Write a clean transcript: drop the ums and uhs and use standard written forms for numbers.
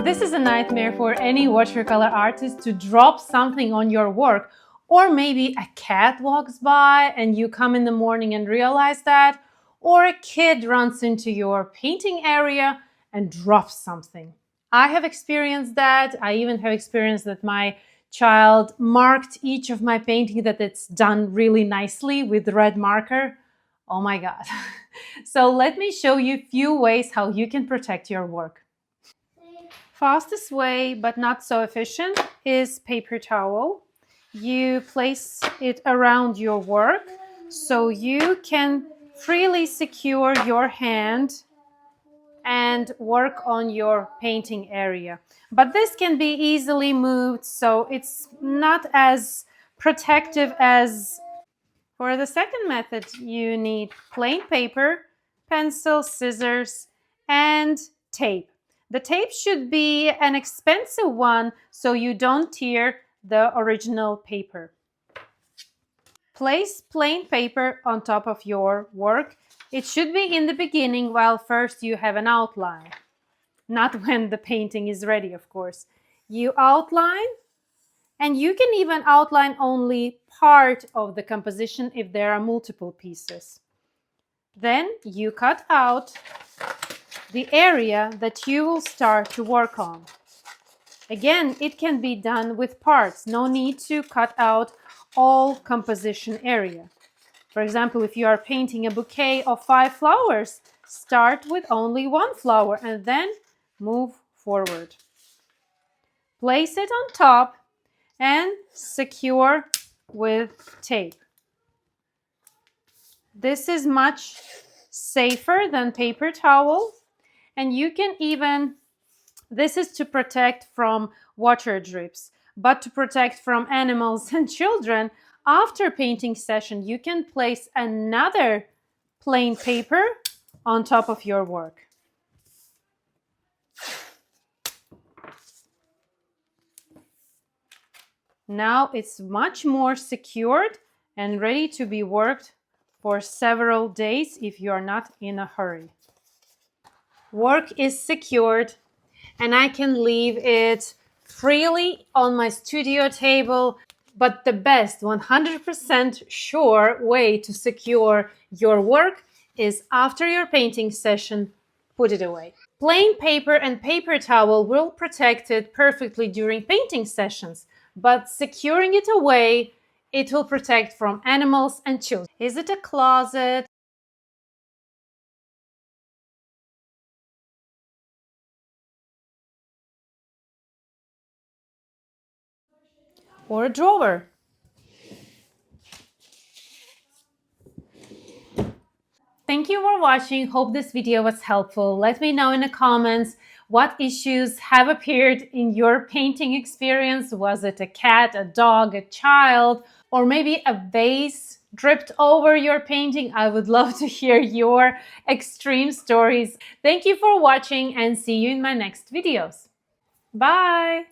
This is a nightmare for any watercolor artist to drop something on your work, or maybe a cat walks by and you come in the morning and realize that, or a kid runs into your painting area and drops something. I have experienced that. I even have experienced that my child marked each of my painting that it's done really nicely with red marker. Oh my God. So let me show you a few ways how you can protect your work. Fastest way, but not so efficient, is paper towel. You place it around your work so you can freely secure your hand and work on your painting area. But this can be easily moved, so it's not as protective as. For the second method, you need plain paper, pencil, scissors, and tape. The tape should be an expensive one so you don't tear the original paper. Place plain paper on top of your work. It should be in the beginning while first you have an outline. Not when the painting is ready, of course. You outline, and you can even outline only part of the composition if there are multiple pieces. Then you cut out the area that you will start to work on. Again, it can be done with parts. No need to cut out all composition area. For example, if you are painting a bouquet of 5 flowers, start with only 1 flower and then move forward. Place it on top and secure with tape. This is much safer than paper towel, and you can even, this is to protect from water drips, but to protect from animals and children, after painting session, you can place another plain paper on top of your work. Now it's much more secured and ready to be worked for several days if you are not in a hurry. Work is secured and I can leave it freely on my studio table, but the best 100% sure way to secure your work is after your painting session, put it away. Plain paper and paper towel will protect it perfectly during painting sessions, but securing it away, it will protect from animals and children. Is it a closet? Or a drawer? Thank you for watching. Hope this video was helpful. Let me know in the comments what issues have appeared in your painting experience. Was it a cat, a dog, a child, or maybe a vase dripped over your painting? I would love to hear your extreme stories. Thank you for watching and see you in my next videos. Bye!